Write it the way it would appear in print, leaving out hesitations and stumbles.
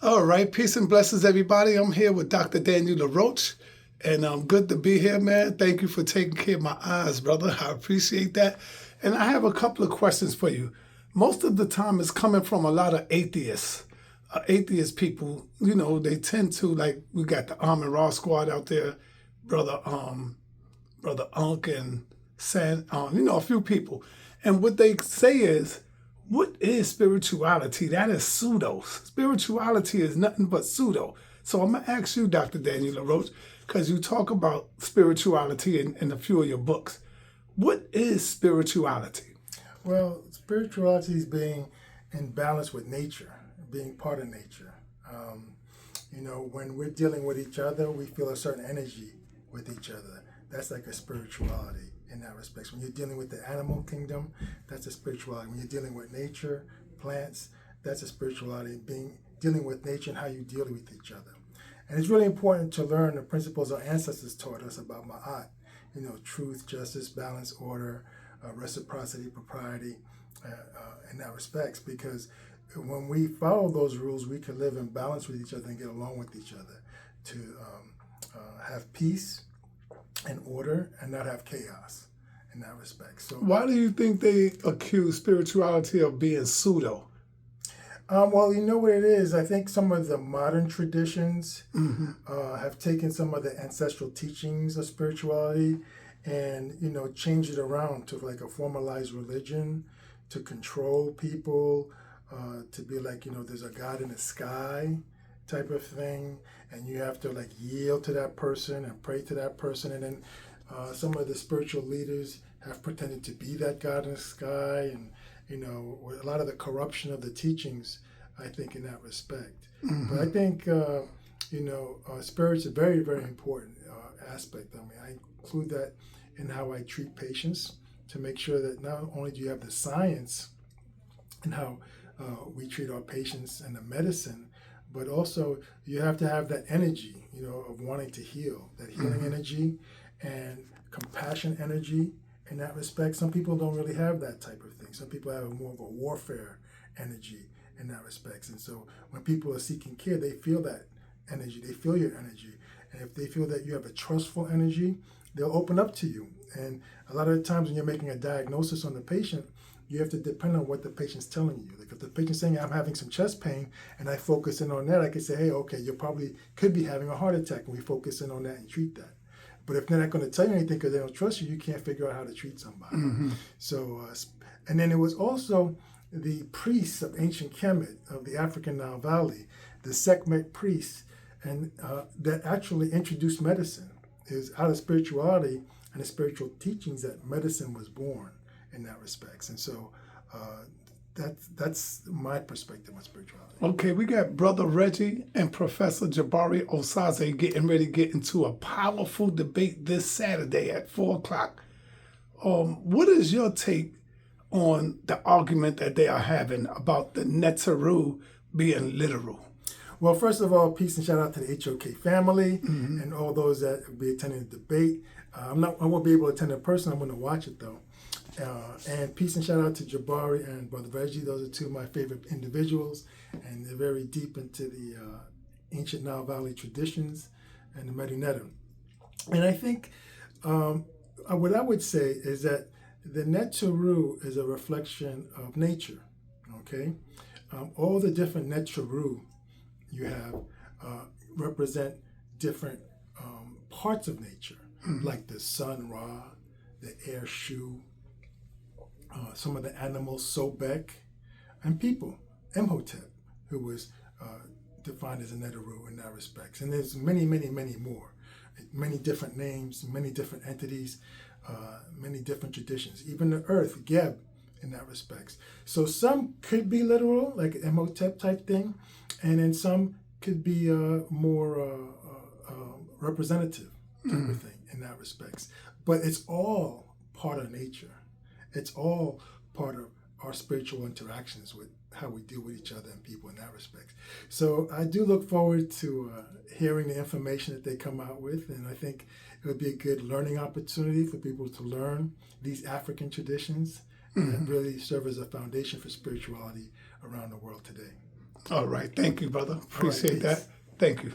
All right, peace and blessings, everybody. I'm here with Dr. Daniel LaRoche, and good to be here, man. Thank you for taking care of my eyes, brother. I appreciate that. And I have a couple of questions for you. Most of the time, it's coming from a lot of atheists. Atheist people, they tend to, like, we got the Armin Raw squad out there, brother Unk and a few people. And what they say is, what is spirituality? That is pseudo. Spirituality is nothing but pseudo. So I'm going to ask you, Dr. Daniel LaRoche, because you talk about spirituality in a few of your books. What is spirituality? Well, spirituality is being in balance with nature, being part of nature. When we're dealing with each other, we feel a certain energy with each other. That's like a spirituality in that respect. When you're dealing with the animal kingdom, that's a spirituality. When you're dealing with nature, plants, that's a spirituality. Dealing with nature and how you deal with each other. And it's really important to learn the principles our ancestors taught us about Ma'at. Truth, justice, balance, order, reciprocity, propriety, in that respects. Because when we follow those rules, we can live in balance with each other and get along with each other to have peace and order and not have chaos in that respect. So, why do you think they accuse spirituality of being pseudo? Well, you know what it is? I think some of the modern traditions have taken some of the ancestral teachings of spirituality and, changed it around to like a formalized religion to control people, to be like, there's a God in the sky type of thing, and you have to like yield to that person and pray to that person. And then some of the spiritual leaders have pretended to be that God in the sky, and a lot of the corruption of the teachings, I think, in that respect. But I think spirit's a very, very important aspect. I mean, I include that in how I treat patients to make sure that not only do you have the science and how we treat our patients and the medicine, but also you have to have that energy, of wanting to heal, that healing energy and compassion energy in that respect. Some people don't really have that type of thing. Some people have more of a warfare energy in that respect. And so when people are seeking care, they feel that energy, they feel your energy. And if they feel that you have a trustful energy, they'll open up to you. And a lot of the times when you're making a diagnosis on the patient, you have to depend on what the patient's telling you. Like if the patient's saying, I'm having some chest pain, and I focus in on that, I could say, hey, okay, you probably could be having a heart attack, and we focus in on that and treat that. But if they're not going to tell you anything because they don't trust you, you can't figure out how to treat somebody. So, and then it was also the priests of ancient Kemet, of the African Nile Valley, the Sekhmet priests, and that actually introduced medicine. It was out of spirituality and the spiritual teachings that medicine was born in that respects. And so that's my perspective on spirituality. Okay, we got Brother Reggie and Professor Jabari Osaze getting ready to get into a powerful debate this Saturday at 4 o'clock. What is your take on the argument that they are having about the Neteru being literal? Well, first of all, peace and shout out to the HOK family and all those that will be attending the debate. I won't be able to attend in person. I'm going to watch it though. And peace and shout out to Jabari and Brother Reggie. Those are two of my favorite individuals, and they're very deep into the ancient Nile Valley traditions and the Medu Neter. And I think what I would say is that the Neteru is a reflection of nature. Okay, all the different Neteru you have represent different parts of nature, like the sun Ra, the air Shu, some of the animals Sobek, and people Imhotep, who was defined as a Neteru in that respect. And there's many, many, many more, many different names, many different entities, many different traditions. Even the earth, Geb, in that respects. So some could be literal, like Imhotep type thing, and then some could be more representative type of thing in that respects. But it's all part of nature. It's all part of our spiritual interactions with how we deal with each other and people in that respect. So I do look forward to hearing the information that they come out with, and I think it would be a good learning opportunity for people to learn these African traditions that really serve as a foundation for spirituality around the world today. All right. Thank you, brother. Appreciate peace. that. Thank you.